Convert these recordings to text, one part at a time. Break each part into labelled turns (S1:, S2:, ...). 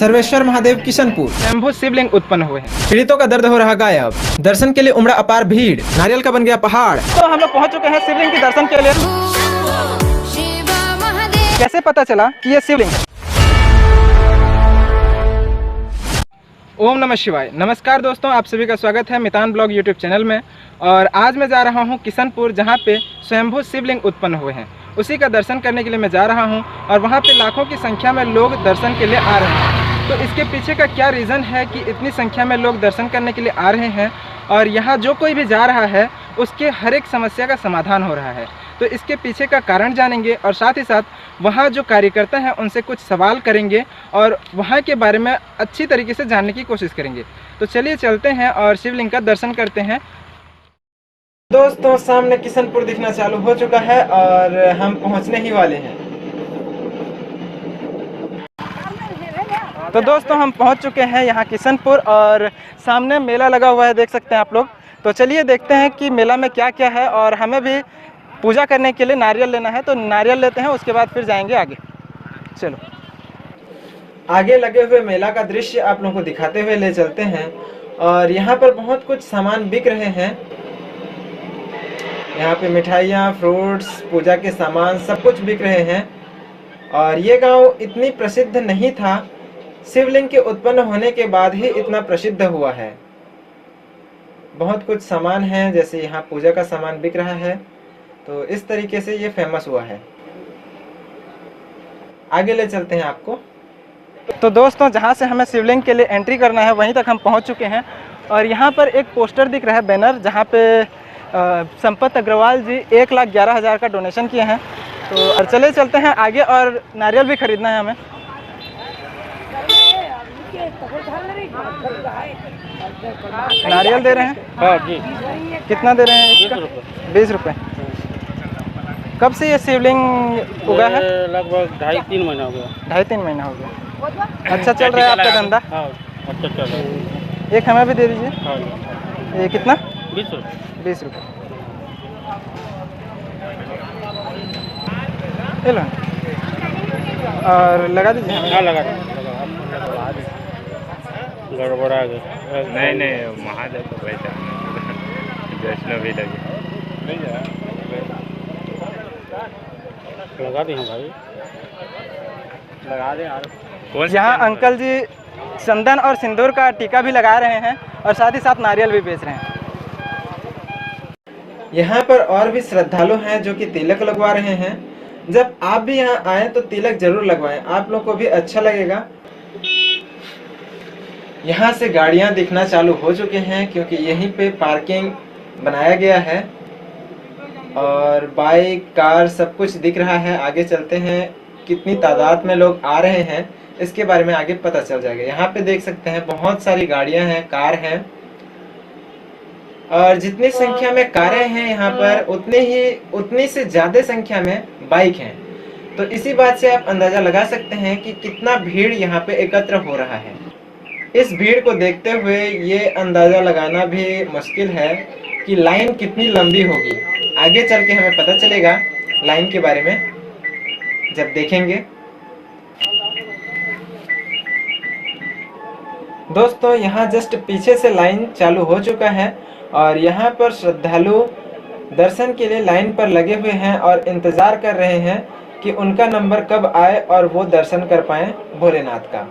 S1: सर्वेश्वर महादेव किशनपुर
S2: स्वयंभू शिवलिंग उत्पन्न हुए हैं।
S1: पीड़ितों का दर्द हो रहा गायब, दर्शन के लिए उमड़ा अपार भीड़, नारियल का बन गया पहाड़।
S2: तो हम लोग पहुंच चुके हैं शिवलिंग के दर्शन के लिए। कैसे पता चला कि ये शिवलिंग है? ओम नमः शिवाय। नमस्कार दोस्तों, आप सभी का स्वागत है मितान ब्लॉग यूट्यूब चैनल में। और आज मैं जा रहा हूं किशनपुर, जहां पे स्वयंभू शिवलिंग उत्पन्न हुए हैं। उसी का दर्शन करने के लिए मैं जा रहा हूं और वहां पे लाखों की संख्या में लोग दर्शन के लिए आ रहे हैं। तो इसके पीछे का क्या रीज़न है कि इतनी संख्या में लोग दर्शन करने के लिए आ रहे हैं और यहाँ जो कोई भी जा रहा है उसके हर एक समस्या का समाधान हो रहा है। तो इसके पीछे का कारण जानेंगे और साथ ही साथ वहाँ जो कार्यकर्ता हैं उनसे कुछ सवाल करेंगे और वहाँ के बारे में अच्छी तरीके से जानने की कोशिश करेंगे। तो चलिए चलते हैं और शिवलिंग का दर्शन करते हैं। दोस्तों, सामने किशनपुर दिखना चालू हो चुका है और हम पहुँचने ही वाले हैं। तो दोस्तों, हम पहुँच चुके हैं यहाँ किशनपुर और सामने मेला लगा हुआ है, देख सकते हैं आप लोग। तो चलिए देखते हैं कि मेला में क्या क्या है और हमें भी पूजा करने के लिए नारियल लेना है। तो नारियल लेते हैं, उसके बाद फिर जाएंगे आगे। चलो आगे लगे हुए मेला का दृश्य आप लोगों को दिखाते हुए ले चलते हैं। और यहाँ पर बहुत कुछ सामान बिक रहे हैं। यहाँ पे मिठाइयाँ, फ्रूट्स, पूजा के सामान सब कुछ बिक रहे हैं। और ये गांव इतनी प्रसिद्ध नहीं था, शिवलिंग के उत्पन्न होने के बाद ही इतना प्रसिद्ध हुआ है। बहुत कुछ सामान है, जैसे यहाँ पूजा का सामान बिक रहा है, तो इस तरीके से ये फेमस हुआ है। आगे ले चलते हैं आपको। तो दोस्तों, जहाँ से हमें शिवलिंग के लिए एंट्री करना है वहीं तक हम पहुँच चुके हैं। और यहाँ पर एक पोस्टर दिख रहा है, बैनर, जहाँ पे संपत अग्रवाल जी 1,11,000 का डोनेशन किए हैं। तो और चले चलते हैं आगे और नारियल भी खरीदना है हमें। नारियल दे रहे हैं?
S3: हाँ जी।
S2: कितना दे रहे हैं इसका? 20 रुपये। कब से ये शिवलिंग उगा है?
S3: लगभग 2.5-3 महीना हो गया।
S2: 2.5-3 महीना हो गया। अच्छा चल रहा है आपका धंधा?
S3: हाँ, अच्छा चल रहा है।
S2: एक हमें भी दे दीजिए।
S3: हाँ,
S2: ये कितना?
S3: 20 रुपये।
S2: 20 रुपये। ले लो और लगा दीजिए हमें।
S3: हाँ, लगा गड़बड़ा गया।
S4: नहीं महादेव को पहचान वैष्णवी लगे
S3: लगा दी भाई, लगा दे यार।
S2: यहाँ अंकल जी चंदन और सिंदूर का टीका भी लगा रहे हैं और साथ ही साथ नारियल भी बेच रहे हैं। यहाँ पर और भी श्रद्धालु हैं जो कि तिलक लगवा रहे हैं। जब आप भी यहाँ आए तो तिलक जरूर लगवाएं, आप लोग को भी अच्छा लगेगा। यहाँ से गाड़ियाँ दिखना चालू हो चुके हैं क्योंकि यहीं पे पार्किंग बनाया गया है और बाइक, कार सब कुछ दिख रहा है। आगे चलते हैं, कितनी तादाद में लोग आ रहे हैं इसके बारे में आगे पता चल जाएगा। यहाँ पे देख सकते हैं बहुत सारी गाड़ियाँ हैं, कार हैं। और जितनी संख्या में कारें हैं यहाँ पर उतनी से ज्यादा संख्या में बाइक हैं। तो इसी बात से आप अंदाजा लगा सकते हैं कि कितना भीड़ यहाँ पे एकत्र हो रहा है। इस भीड़ को देखते हुए ये अंदाजा लगाना भी मुश्किल है कि लाइन कितनी लंबी होगी। आगे चल के हमें पता चलेगा लाइन के बारे में जब देखेंगे। दोस्तों, यहाँ जस्ट पीछे से लाइन चालू हो चुका है और यहाँ पर श्रद्धालु दर्शन के लिए लाइन पर लगे हुए हैं और इंतजार कर रहे हैं कि उनका नंबर कब आए और वो दर्शन कर पाएं भोलेनाथ का।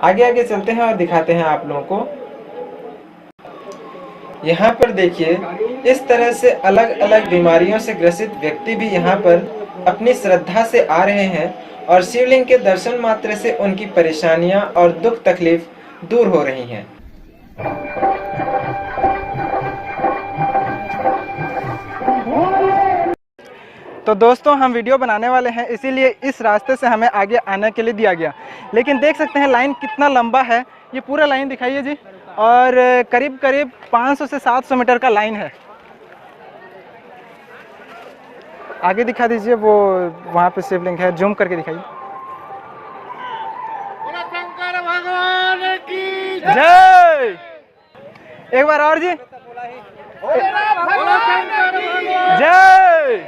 S2: आगे आगे चलते हैं और दिखाते हैं आप लोगों को। यहाँ पर देखिए, इस तरह से अलग अलग बीमारियों से ग्रसित व्यक्ति भी यहाँ पर अपनी श्रद्धा से आ रहे हैं और शिवलिंग के दर्शन मात्र से उनकी परेशानियां और दुख तकलीफ दूर हो रही हैं। तो दोस्तों, हम वीडियो बनाने वाले हैं, इसीलिए इस रास्ते से हमें आगे आने के लिए दिया गया। लेकिन देख सकते हैं लाइन कितना लंबा है। ये पूरा लाइन दिखाइए जी। और करीब करीब 500 से 700 मीटर का लाइन है। आगे दिखा दीजिए, वो वहाँ पे शिवलिंग है, जूम करके दिखाइए।
S3: शंकर भगवान की
S2: जय। एक बार और जी, जय।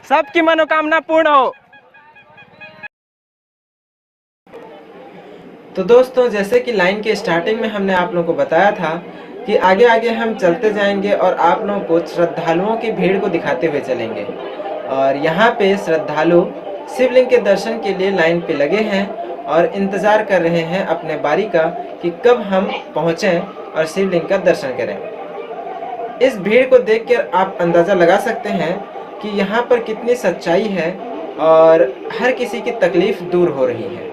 S2: सबकी मनोकामना पूर्ण हो।
S1: तो दोस्तों, जैसे कि लाइन के स्टार्टिंग में हमने आप लोगों को बताया था कि आगे आगे हम चलते जाएंगे और आप लोगों को श्रद्धालुओं की भीड़ को दिखाते हुए चलेंगे। और यहाँ पे श्रद्धालु शिवलिंग के दर्शन के लिए लाइन पे लगे हैं और इंतज़ार कर रहे हैं अपने बारी का कि कब हम पहुँचें और शिवलिंग का दर्शन करें। इस भीड़ को देखकर आप अंदाज़ा लगा सकते हैं कि यहाँ पर कितनी सच्चाई है और हर किसी की तकलीफ़ दूर हो रही है।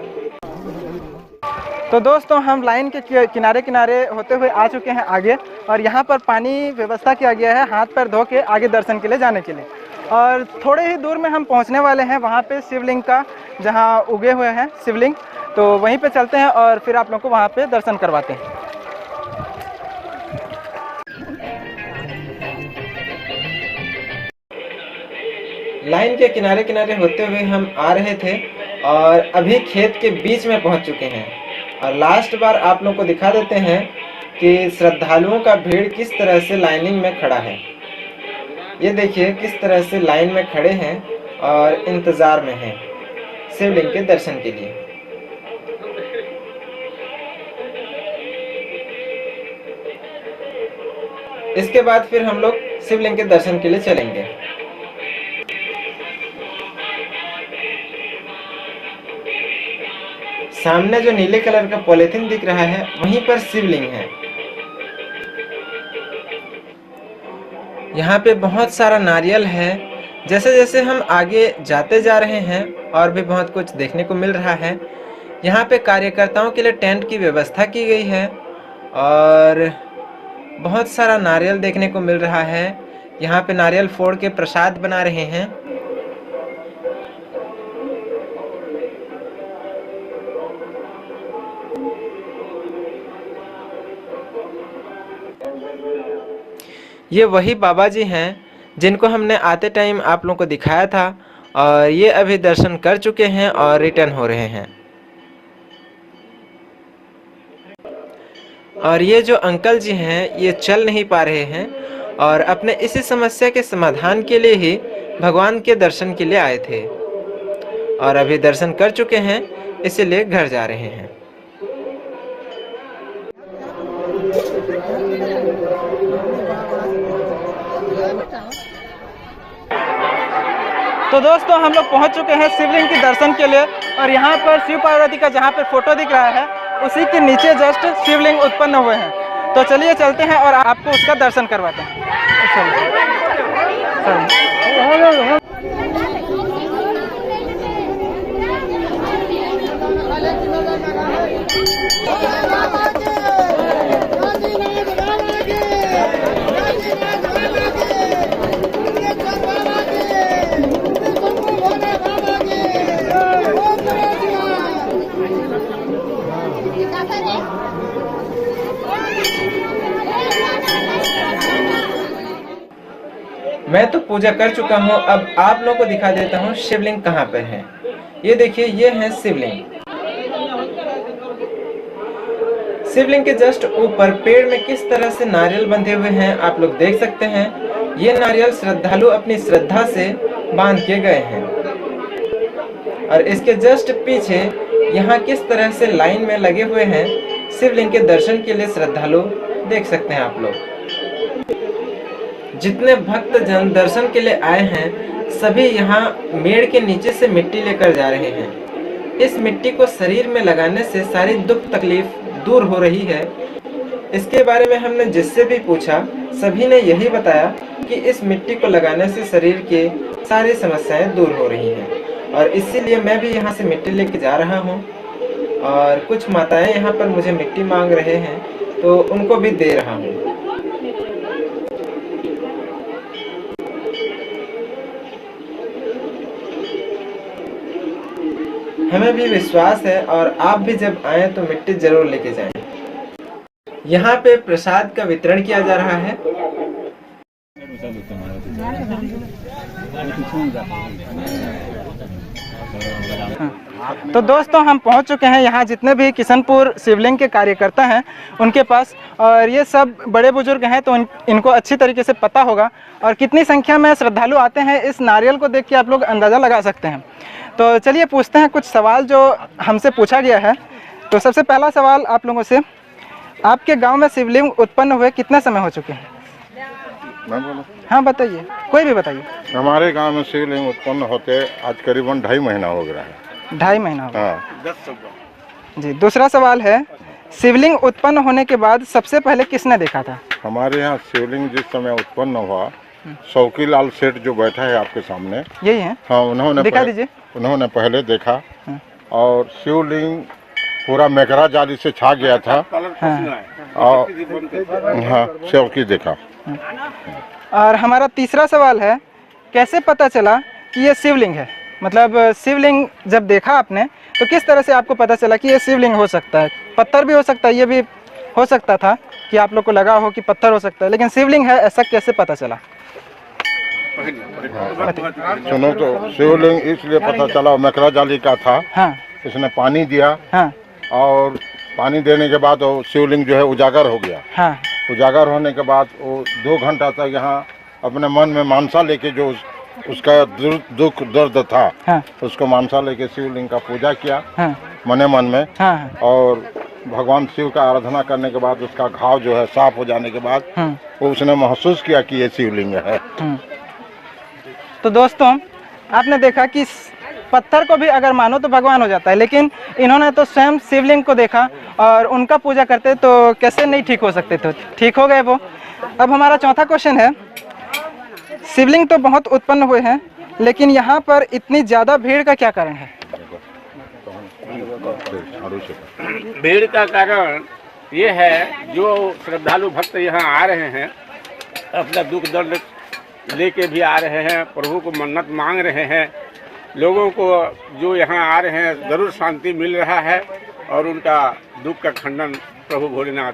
S2: तो दोस्तों, हम लाइन के किनारे किनारे होते हुए आ चुके हैं आगे, और यहाँ पर पानी व्यवस्था किया गया है हाथ पैर धो के आगे दर्शन के लिए जाने के लिए। और थोड़े ही दूर में हम पहुँचने वाले हैं वहाँ पे शिवलिंग का, जहाँ उगे हुए हैं शिवलिंग, तो वहीं पे चलते हैं और फिर आप लोगों को वहाँ पे दर्शन करवाते हैं।
S1: लाइन के किनारे किनारे होते हुए हम आ रहे थे और अभी खेत के बीच में पहुंच चुके हैं। और लास्ट बार आप लोगों को दिखा देते हैं कि श्रद्धालुओं का भीड़ किस तरह से लाइनिंग में खड़ा है। ये देखिए किस तरह से लाइन में खड़े हैं और इंतज़ार में हैं शिवलिंग के दर्शन के लिए। इसके बाद फिर हम लोग शिवलिंग के दर्शन के लिए चलेंगे। सामने जो नीले कलर का पॉलीथीन दिख रहा है वहीं पर शिवलिंग है। यहाँ पे बहुत सारा नारियल है। जैसे जैसे हम आगे जाते जा रहे हैं और भी बहुत कुछ देखने को मिल रहा है। यहाँ पे कार्यकर्ताओं के लिए टेंट की व्यवस्था की गई है और बहुत सारा नारियल देखने को मिल रहा है। यहाँ पे नारियल फोड़ के प्रसाद बना रहे हैं। ये वही बाबा जी हैं जिनको हमने आते टाइम आप लोगों को दिखाया था, और ये अभी दर्शन कर चुके हैं और रिटर्न हो रहे हैं। और ये जो अंकल जी हैं ये चल नहीं पा रहे हैं और अपने इसी समस्या के समाधान के लिए ही भगवान के दर्शन के लिए आए थे, और अभी दर्शन कर चुके हैं, इसीलिए घर जा रहे हैं।
S2: तो दोस्तों, हम लोग पहुंच चुके हैं शिवलिंग के दर्शन के लिए, और यहाँ पर शिव पार्वती का जहाँ पे फोटो दिख रहा है उसी के नीचे जस्ट शिवलिंग उत्पन्न हुए हैं। तो चलिए चलते हैं और आपको उसका दर्शन करवाते हैं।
S1: मैं तो पूजा कर चुका हूँ। अब आप लोगों को दिखा देता हूँ शिवलिंग कहाँ पर है। ये देखिए, ये है शिवलिंग। शिवलिंग के जस्ट ऊपर पेड़ में किस तरह से नारियल बंधे हुए हैं आप लोग देख सकते हैं। ये नारियल श्रद्धालु अपनी श्रद्धा से बांध के गए हैं। और इसके जस्ट पीछे यहाँ किस तरह से लाइन में लगे हुए हैं शिवलिंग के दर्शन के लिए श्रद्धालु देख सकते हैं आप लोग। जितने भक्त जन दर्शन के लिए आए हैं सभी यहाँ मेड़ के नीचे से मिट्टी लेकर जा रहे हैं। इस मिट्टी को शरीर में लगाने से सारी दुख तकलीफ दूर हो रही है। इसके बारे में हमने जिससे भी पूछा सभी ने यही बताया कि इस मिट्टी को लगाने से शरीर के सारी समस्याएं दूर हो रही हैं। और इसीलिए मैं भी यहाँ से मिट्टी लेके जा रहा हूँ। और कुछ माताएं यहाँ पर मुझे मिट्टी मांग रहे हैं तो उनको भी दे रहा हूँ। हमें भी विश्वास है और आप भी जब आएं तो मिट्टी जरूर लेके जाएं। यहाँ पे प्रसाद का वितरण किया जा रहा है।
S2: तो दोस्तों, हम पहुंच चुके हैं यहाँ जितने भी किशनपुर शिवलिंग के कार्यकर्ता हैं उनके पास, और ये सब बड़े बुजुर्ग हैं तो इनको अच्छी तरीके से पता होगा। और कितनी संख्या में श्रद्धालु आते हैं इस नारियल को देख के आप लोग अंदाज़ा लगा सकते हैं। तो चलिए पूछते हैं कुछ सवाल जो हमसे पूछा गया है। तो सबसे पहला सवाल आप लोगों से, आपके गांव में शिवलिंग उत्पन्न हुए कितने समय हो चुके हैं?
S5: मैं बोलूं?
S2: हाँ बताइए, कोई भी बताइए।
S5: हमारे गांव में शिवलिंग उत्पन्न होते आज करीबन 2.5 महीना हो गया है।
S2: 2.5 महीना हो गया।
S5: हाँ।
S2: जी, दूसरा सवाल है, शिवलिंग उत्पन्न होने के बाद सबसे पहले किसने देखा था?
S5: हमारे यहाँ शिवलिंग जिस समय उत्पन्न हुआ, शौकीलाल सेठ जो बैठा है आपके सामने,
S2: यही है?
S5: हाँ, उन्होंने
S2: दिखा दीजिए।
S5: उन्होंने पहले देखा और शिवलिंग पूरा मेकरा जाली से छा गया था। और हाँ, शौकी देखा।
S2: और हमारा तीसरा सवाल है, कैसे पता चला कि ये शिवलिंग है? मतलब शिवलिंग जब देखा आपने तो किस तरह से आपको पता चला कि ये शिवलिंग हो सकता है? पत्थर भी हो सकता है, ये भी हो सकता था कि आप लोग को लगा हो कि पत्थर हो सकता है, लेकिन शिवलिंग है ऐसा कैसे पता चला?
S5: सुनो तो, शिवलिंग इसलिए पता चला, मेकरा जाली का था।
S2: हाँ।
S5: इसने पानी दिया।
S2: हाँ।
S5: और पानी देने के बाद वो शिवलिंग जो है उजागर हो गया।
S2: हाँ।
S5: उजागर होने के बाद वो 2 घंटा तक यहाँ अपने मन में मानसा लेके, जो उसका दुख दर्द था,
S2: हाँ।
S5: उसको मानसा लेके शिवलिंग का पूजा किया।
S2: हाँ।
S5: मने मन में।
S2: हाँ।
S5: और भगवान शिव का आराधना करने के बाद उसका घाव जो है साफ हो जाने के बाद वो उसने महसूस किया कि ये शिवलिंग है।
S2: तो दोस्तों, आपने देखा कि पत्थर को भी अगर मानो तो भगवान हो जाता है, लेकिन इन्होंने तो स्वयं शिवलिंग को देखा और उनका पूजा करते तो कैसे नहीं ठीक हो सकते थे? ठीक हो गए वो। अब हमारा चौथा क्वेश्चन है, शिवलिंग तो बहुत उत्पन्न हुए हैं, लेकिन यहाँ पर इतनी ज़्यादा भीड़ का क्या कारण है?
S6: भीड़ का कारण ये है, जो श्रद्धालु भक्त यहाँ आ रहे हैं, अपना दुख दर्द लेके भी आ रहे हैं, प्रभु को मन्नत मांग रहे हैं। लोगों को जो यहाँ आ रहे हैं ज़रूर शांति मिल रहा है और उनका दुख का खंडन प्रभु भोलेनाथ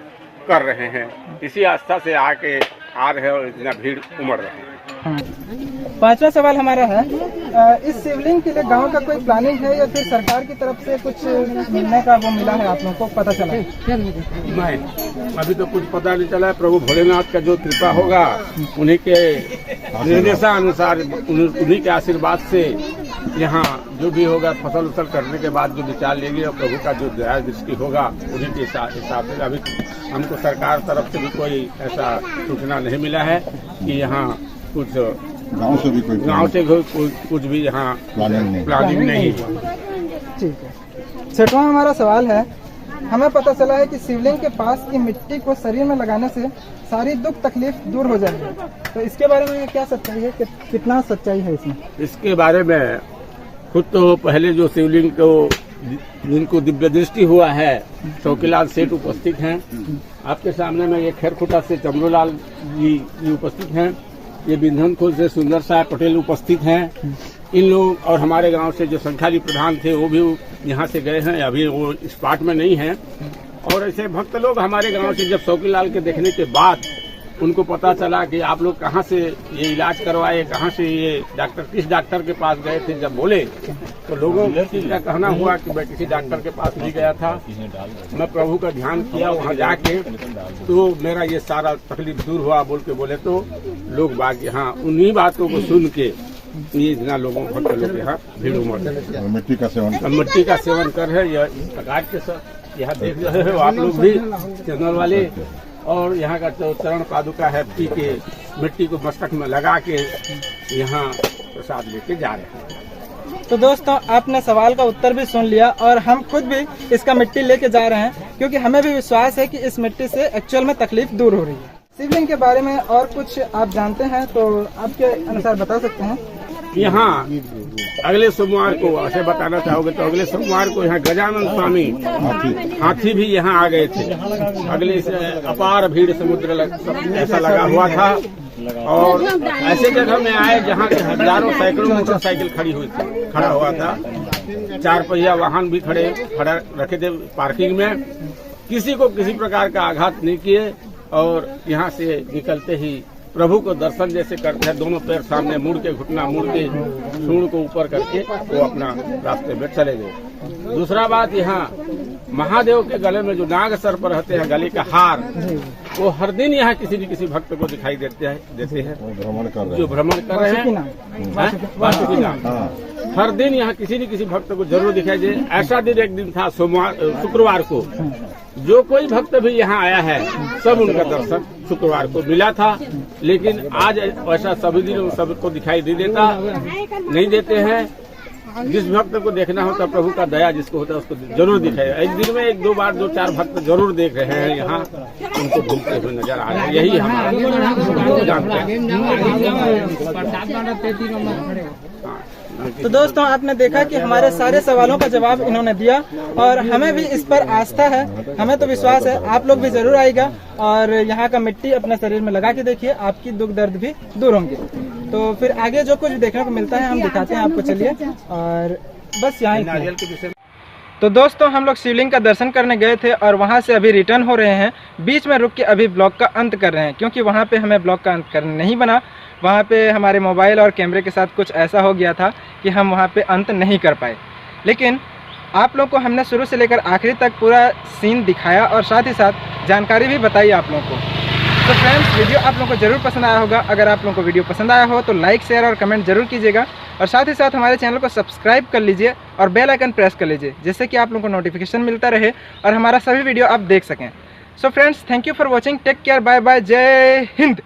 S6: कर रहे हैं। इसी आस्था से आके आ रहे हैं और इतना भीड़ उमड़ रहे हैं।
S2: पांचवा सवाल हमारा है, इस शिवलिंग के लिए गांव का कोई प्लानिंग है या फिर सरकार की तरफ से कुछ मिलने का वो मिला है? आप लोगों को पता चला है?
S6: नहीं, अभी तो कुछ पता नहीं चला है। प्रभु भोलेनाथ का जो कृपा होगा, उन्हीं के निर्देशानुसार, उन्हीं के आशीर्वाद से यहाँ जो भी होगा, फसल उसल करने के बाद जो विचार लेंगे और प्रभु का जो दया दृष्टि होगा, उन्हीं के हिसाब से। अभी हमको सरकार तरफ से भी कोई ऐसा सूचना नहीं मिला है कि यहाँ कुछ गांव से कुछ भी यहाँ प्लानिंग नहीं।
S2: ठीक है। छठवां हमारा सवाल है, हमें पता चला है कि शिवलिंग के पास की मिट्टी को शरीर में लगाने से सारी दुख तकलीफ दूर हो जाएगी, तो इसके बारे में क्या सच्चाई है? कितना सच्चाई है इसमें?
S6: इसके बारे में खुद तो पहले जो शिवलिंग को जिनको दिव्य दृष्टि हुआ है, शौकीलाल सेठ उपस्थित हैं। आपके सामने में ये खैरखुटा से चमरूलाल जी उपस्थित हैं। ये बिंधनखोल से सुंदर साहब पटेल उपस्थित हैं। इन लोग और हमारे गांव से जो संख्याली प्रधान थे वो भी यहाँ से गए हैं, अभी वो स्पॉट में नहीं हैं। और ऐसे भक्त लोग हमारे गांव से जब शौकीलाल के देखने के बाद उनको पता चला कि आप लोग कहाँ से ये इलाज करवाए, कहाँ से ये डॉक्टर, किस डॉक्टर के पास गए थे, जब बोले तो लोगों का कहना हुआ कि मैं किसी डॉक्टर के पास नहीं गया था, मैं प्रभु का ध्यान किया वहाँ जाके, तो मेरा ये सारा तकलीफ दूर हुआ बोल के बोले। तो लोग बाग यहाँ उन्हीं बातों को सुन के ये इतना लोगों भक्त लोग यहाँ भीड़ उमड़ मिट्टी का सेवन कर है। यह प्रकार के सब यहाँ देख रहे हो आप लोग भी, चैनल वाले। और यहाँ का जो चरण पादुका है, पी के मिट्टी को मस्तक में लगा के यहाँ प्रसाद लेके जा रहे हैं।
S2: तो दोस्तों, आपने सवाल का उत्तर भी सुन लिया और हम खुद भी इसका मिट्टी लेके जा रहे हैं, क्योंकि हमें भी विश्वास है कि इस मिट्टी से एक्चुअल में तकलीफ दूर हो रही है। शिवलिंग के बारे में और कुछ आप जानते हैं तो आपके अनुसार बता सकते हैं?
S6: यहाँ अगले सोमवार को, ऐसे बताना चाहोगे तो अगले सोमवार को यहाँ गजानन स्वामी हाथी भी यहाँ आ गए थे। अगले से अपार भीड़ समुद्र ऐसा लगा हुआ था। और ऐसे जगह में आए जहाँ के हजारों सैकड़ों मोटरसाइकिल खड़ा हुआ था। 4 पहिया वाहन भी खड़ा रखे थे पार्किंग में। किसी को किसी प्रकार का आघात नहीं किए और यहाँ से निकलते ही प्रभु को दर्शन जैसे करते हैं, दोनों पैर सामने मुड़ के, घुटना मुड़ के, सूंड को ऊपर करके वो अपना रास्ते में चले गए। दूसरा बात, यहाँ महादेव के गले में जो नाग सर पर रहते हैं, गले का हार, वो हर दिन यहाँ किसी न किसी भक्त को दिखाई देते हैं जो भ्रमण कर रहे हैं। हर दिन यहाँ किसी न किसी भक्त को जरूर दिखाई दे। ऐसा दिन एक दिन था शुक्रवार को, जो कोई भक्त भी यहाँ आया है सब उनका दर्शन शुक्रवार को मिला था। लेकिन आज ऐसा सभी दिन सबको दिखाई नहीं देते हैं। जिस भक्त को देखना होता प्रभु का दया जिसको होता है उसको जरूर दिखाई। एक दिन में 1-2 बार 2-4 भक्त जरूर देख रहे हैं यहाँ, उनको घूमते हुए नजर आ रहे हैं। यही हमारा
S2: तो दोस्तों आपने देखा कि हमारे सारे सवालों का जवाब इन्होंने दिया और हमें भी इस पर आस्था है, हमें तो विश्वास है। आप लोग भी जरूर आइएगा और यहाँ का मिट्टी अपने शरीर में लगा के देखिए, आपकी दुख दर्द भी दूर होंगे। तो फिर आगे जो कुछ देखने को मिलता है हम दिखाते हैं आपको, चलिए। और बस यहाँ तो दोस्तों हम लोग शिवलिंग का दर्शन करने गए थे और वहाँ से अभी रिटर्न हो रहे हैं। बीच में रुक के अभी ब्लॉग का अंत कर रहे हैं, क्योंकि वहाँ पे हमें ब्लॉग का अंत करना नहीं बना। वहाँ पे हमारे मोबाइल और कैमरे के साथ कुछ ऐसा हो गया था कि हम वहाँ पे अंत नहीं कर पाए। लेकिन आप लोग को हमने शुरू से लेकर आखिरी तक पूरा सीन दिखाया और साथ ही साथ जानकारी भी बताई आप लोगों को। तो फ्रेंड्स वीडियो आप लोगों को जरूर पसंद आया होगा। अगर आप लोगों को वीडियो पसंद आया हो तो लाइक, शेयर और कमेंट जरूर कीजिएगा और साथ ही साथ हमारे चैनल को सब्सक्राइब कर लीजिए और बेल आइकन प्रेस कर लीजिए, जिससे कि आप लोगों को नोटिफिकेशन मिलता रहे और हमारा सभी वीडियो आप देख सकें। So friends, thank you for watching, take care, bye bye, जय हिंद।